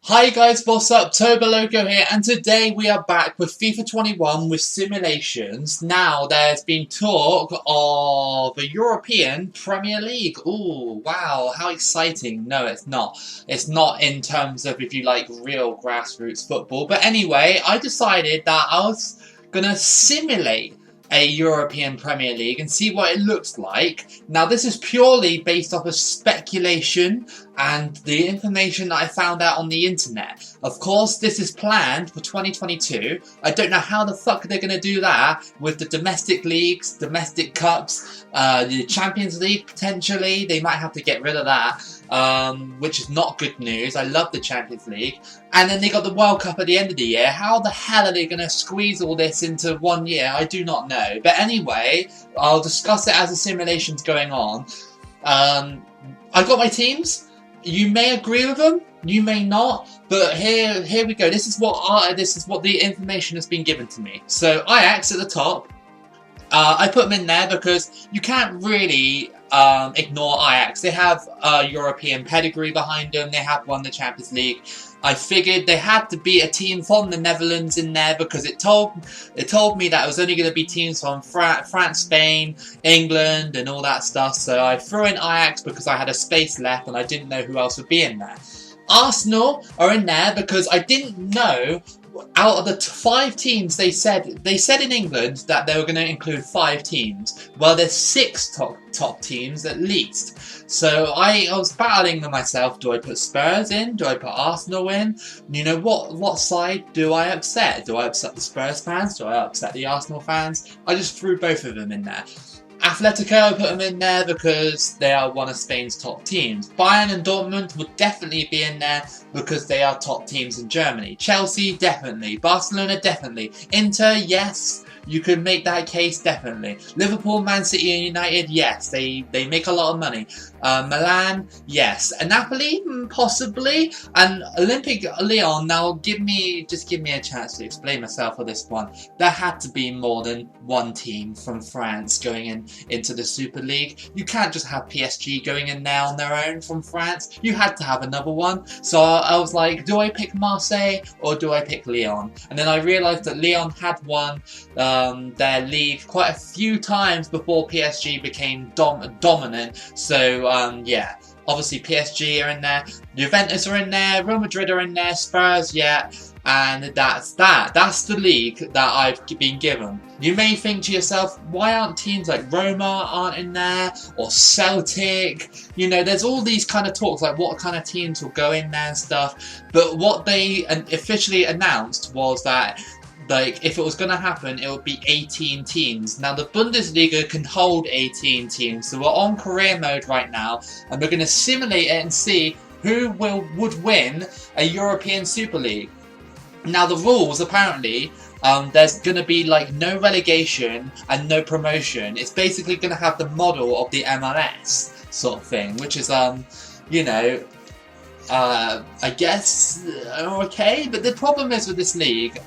Hi guys, what's up? Toboloco here, and today we are back with FIFA 21 with simulations. Now, there's been talk of the European Premier League. Ooh, wow, how exciting. No, it's not. It's not in terms of if you like real grassroots football. But anyway, I decided that I was gonna simulate a European Premier League and see what it looks like. Now, this is purely based off of speculation and the information that I found out on the internet. Of course, this is planned for 2022. I don't know how the fuck they're going to do that with the domestic leagues, domestic cups, the Champions League potentially. They might have to get rid of that, which is not good news. I love the Champions League. And then they got the World Cup at the end of the year. How the hell are they going to squeeze all this into 1 year? I do not know. But anyway, I'll discuss it as the simulation's going on. I got my teams. You may agree with them, you may not, but here we go. This is what the information has been given to me. So Ajax at the top. I put them in there because you can't really ignore Ajax. They have a European pedigree behind them. They have won the Champions League. I figured they had to be a team from the Netherlands in there because it told me that it was only going to be teams from France, Spain, England, and all that stuff. So I threw in Ajax because I had a space left and I didn't know who else would be in there. Arsenal are in there because I didn't know. Out of the 5 teams, they said in England that they were going to include 5 teams. Well, there's 6 top teams at least. So I was battling with myself. Do I put Spurs in? Do I put Arsenal in? You know, what side do I upset? Do I upset the Spurs fans? Do I upset the Arsenal fans? I just threw both of them in there. Atletico, I put them in there because they are one of Spain's top teams. Bayern and Dortmund would definitely be in there because they are top teams in Germany. Chelsea, definitely. Barcelona, definitely. Inter, yes. You could make that case, definitely. Liverpool, Man City and United, yes. They make a lot of money. Milan, yes. And Napoli, possibly. And Olympic Lyon, now just give me a chance to explain myself for this one. There had to be more than one team from France going into the Super League. You can't just have PSG going in there on their own from France. You had to have another one. So I was like, do I pick Marseille or do I pick Lyon? And then I realised that Lyon had won their league quite a few times before PSG became dominant. So yeah, obviously PSG are in there, Juventus are in there, Real Madrid are in there, Spurs, yeah, and that's that. That's the league that I've been given. You may think to yourself, why aren't teams like Roma aren't in there, or Celtic? You know, there's all these kind of talks like what kind of teams will go in there and stuff. But what they officially announced was that, like, if it was going to happen, it would be 18 teams. Now, the Bundesliga can hold 18 teams, so we're on career mode right now, and we're going to simulate it and see who would win a European Super League. Now, the rules, apparently, there's going to be, like, no relegation and no promotion. It's basically going to have the model of the MLS sort of thing, which is, you know, I guess okay, but the problem is with this league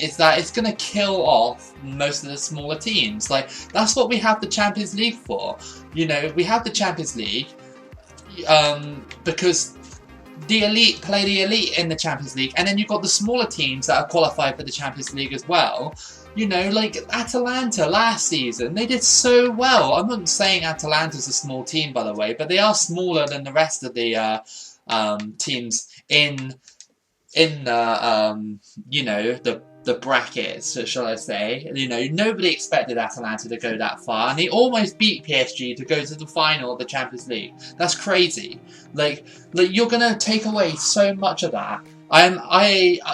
is that it's going to kill off most of the smaller teams. Like, that's what we have the Champions League for. You know, we have the Champions League because the elite play the elite in the Champions League, and then you've got the smaller teams that are qualified for the Champions League as well. You know, like Atalanta last season, they did so well. I'm not saying Atalanta's a small team, by the way, but they are smaller than the rest of the teams in the you know, the brackets, shall I say. You know, nobody expected Atalanta to go that far, and they almost beat PSG to go to the final of the Champions League. That's crazy. Like you're gonna take away so much of that.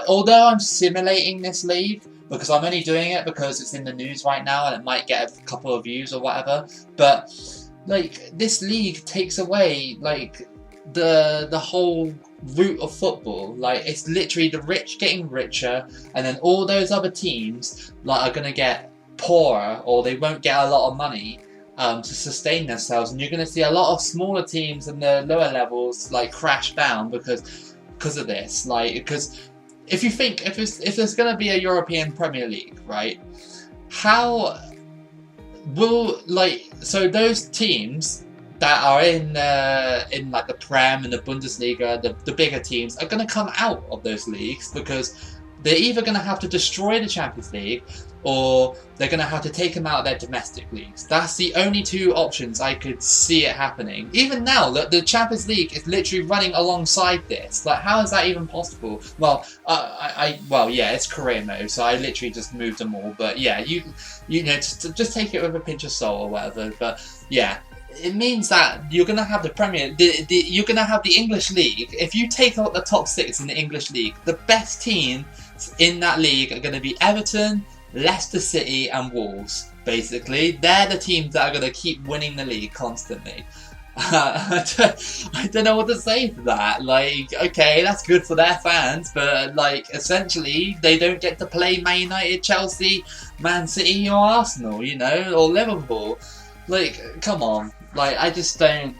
Although I'm simulating this league, because I'm only doing it because it's in the news right now and it might get a couple of views or whatever, but like, this league takes away, like, the whole root of football. Like, it's literally the rich getting richer, and then all those other teams, like, are gonna get poorer, or they won't get a lot of money to sustain themselves, and you're gonna see a lot of smaller teams in the lower levels, like, crash down because of this. Like, because if you think, if there's gonna be a European Premier League, right, how will, like, so those teams that are in like the Prem and the Bundesliga, the bigger teams, are going to come out of those leagues because they're either going to have to destroy the Champions League or they're going to have to take them out of their domestic leagues. That's the only two options I could see it happening. Even now, the Champions League is literally running alongside this. Like, how is that even possible? Well, well, yeah, it's career mode, so I literally just moved them all. But yeah, you know, just take it with a pinch of salt or whatever. But yeah. It means that you're going to have the Premier, you're going to have the English League. If you take out the top 6 in the English League, the best teams in that league are going to be Everton, Leicester City and Wolves, basically. They're the teams that are going to keep winning the league constantly. I don't know what to say to that. Like, okay, that's good for their fans, but like, essentially, they don't get to play Man United, Chelsea, Man City or Arsenal, you know, or Liverpool. Like, come on. Like, I just don't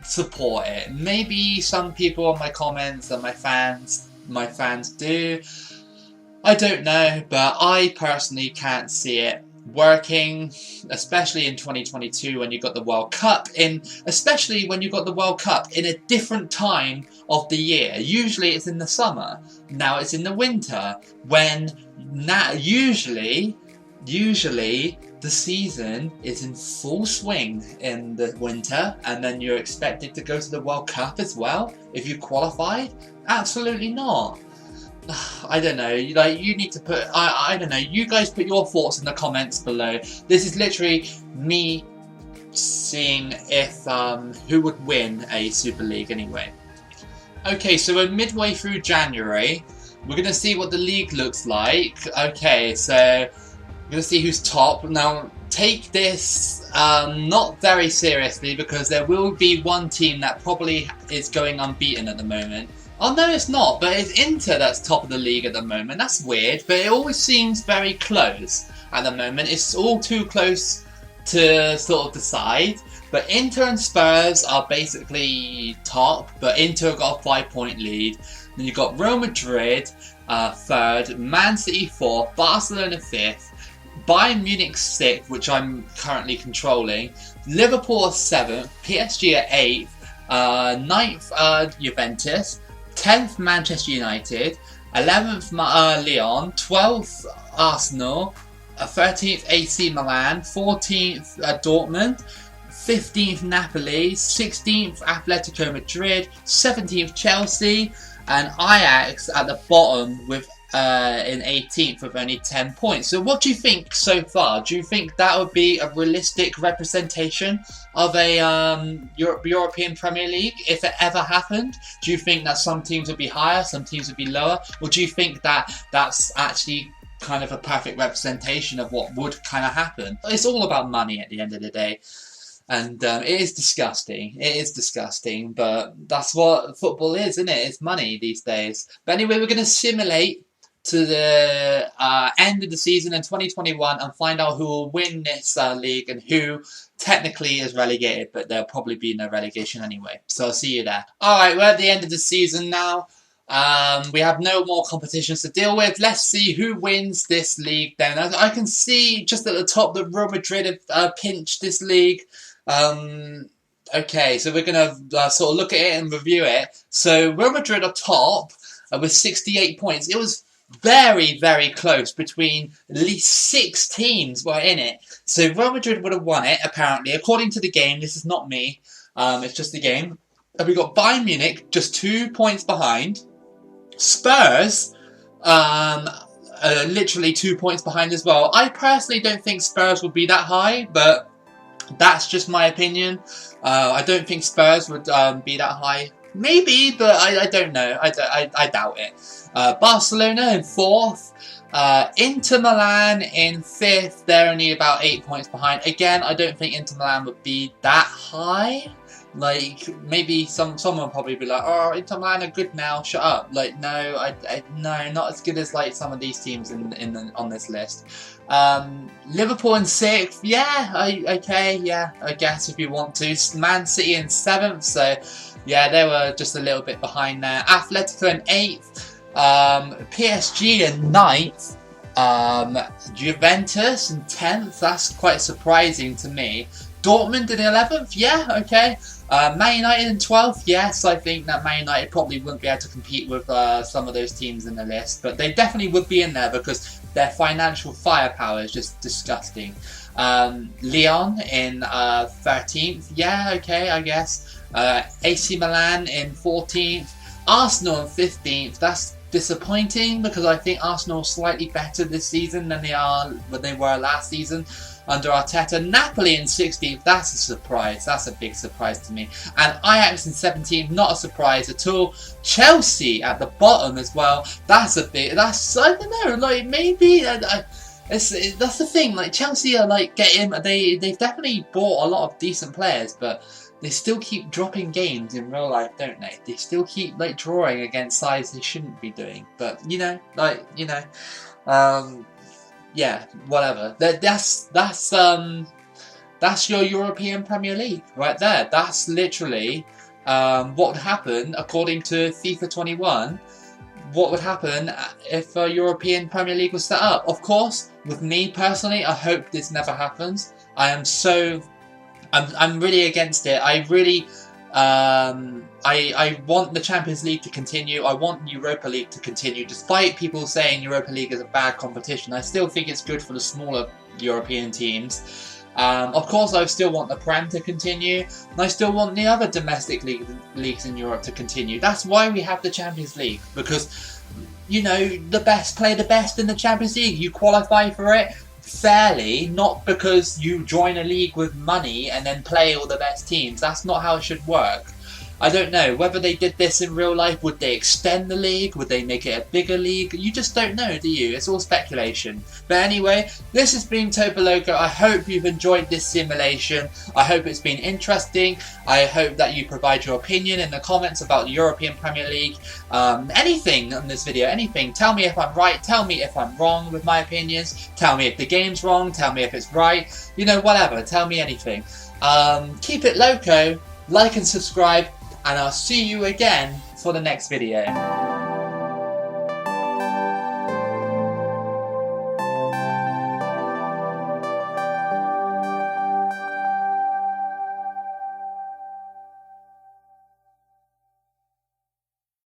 support it. Maybe some people on my comments and my fans do. I don't know, but I personally can't see it working, especially in 2022 when you got the World Cup especially when you got the World Cup in a different time of the year. Usually it's in the summer. Now it's in the winter when usually the season is in full swing in the winter, and then you're expected to go to the World Cup as well if you qualified? Absolutely not. I don't know, like, you need to put, I don't know, you guys put your thoughts in the comments below. This is literally me seeing if, who would win a Super League anyway. Okay, so we're midway through January. We're going to see what the league looks like. Okay, so we're going to see who's top. Now, take this not very seriously because there will be one team that probably is going unbeaten at the moment. Oh no, it's not, but it's Inter that's top of the league at the moment. That's weird, but it always seems very close at the moment. It's all too close to sort of decide. But Inter and Spurs are basically top, but Inter got a 5-point lead. Then you've got Real Madrid 3rd, Man City 4th, Barcelona 5th, Bayern Munich 6th, which I'm currently controlling, Liverpool 7th, PSG at 8th, 9th Juventus, 10th Manchester United, 11th Lyon, 12th Arsenal, 13th AC Milan, 14th Dortmund, 15th Napoli, 16th Atletico Madrid, 17th Chelsea, and Ajax at the bottom with in 18th with only 10 points. So what do you think so far? Do you think that would be a realistic representation of a European Premier League if it ever happened? Do you think that some teams would be higher, some teams would be lower? Or do you think that that's actually kind of a perfect representation of what would kind of happen? It's all about money at the end of the day. And it is disgusting. It is disgusting, but that's what football is, isn't it? It's money these days. But anyway, we're going to simulate to the end of the season in 2021 and find out who will win this league and who technically is relegated, but there'll probably be no relegation anyway. So I'll see you there. Alright, we're at the end of the season now. We have no more competitions to deal with. Let's see who wins this league then. I can see just at the top that Real Madrid have pinched this league. Okay, so we're going to sort of look at it and review it. So Real Madrid are top with 68 points. It was very, very close between at least 6 teams were in it. So Real Madrid would have won it, apparently. According to the game, this is not me. It's just the game. And we got Bayern Munich just 2 points behind. Spurs, literally 2 points behind as well. I personally don't think Spurs would be that high, but that's just my opinion. I don't think Spurs would be that high. Maybe, but I don't know. I doubt it. Barcelona in 4th. Inter Milan in 5th. They're only about 8 points behind. Again, I don't think Inter Milan would be that high. Like, maybe someone will probably be like, oh, Inter Milan are good now, shut up. Like, no, no, not as good as like some of these teams on this list. Liverpool in 6th, yeah, okay, yeah, I guess if you want to. Man City in 7th, so yeah, they were just a little bit behind there. Atletico in 8th, PSG in 9th, Juventus in 10th, that's quite surprising to me. Dortmund in 11th, yeah, okay. Man United in 12th, yes, I think that Man United probably wouldn't be able to compete with some of those teams in the list, but they definitely would be in there because their financial firepower is just disgusting. Lyon in 13th, yeah, okay, I guess. AC Milan in 14th. Arsenal in 15th, that's disappointing because I think Arsenal are slightly better this season than they were last season under Arteta. Napoli in 16th, that's a surprise. That's a big surprise to me. And Ajax in 17th, not a surprise at all. Chelsea at the bottom as well. That's a big. That's, I don't know. Like maybe that's the thing. Like Chelsea are like they've definitely bought a lot of decent players, but they still keep dropping games in real life, don't they? They still keep like drawing against sides they shouldn't be doing. But yeah, whatever. That's your European Premier League right there. That's literally what would happen according to FIFA 21. What would happen if a European Premier League was set up? Of course, with me personally, I hope this never happens. I'm really against it. I really, I want the Champions League to continue. I want Europa League to continue. Despite people saying Europa League is a bad competition, I still think it's good for the smaller European teams. Of course, I still want the Prem to continue, and I still want the other domestic leagues in Europe to continue. That's why we have the Champions League, because, you know, the best play the best in the Champions League. You qualify for it fairly, not because you join a league with money and then play all the best teams. That's not how it should work. I don't know whether they did this in real life. Would they extend the league? Would they make it a bigger league? You just don't know, do you? It's all speculation. But anyway, this has been Toboloco. I hope you've enjoyed this simulation. I hope it's been interesting. I hope that you provide your opinion in the comments about the European Premier League. Anything on this video, anything. Tell me if I'm right. Tell me if I'm wrong with my opinions. Tell me if the game's wrong. Tell me if it's right. You know, whatever. Tell me anything. Keep it loco. Like and subscribe. And I'll see you again for the next video.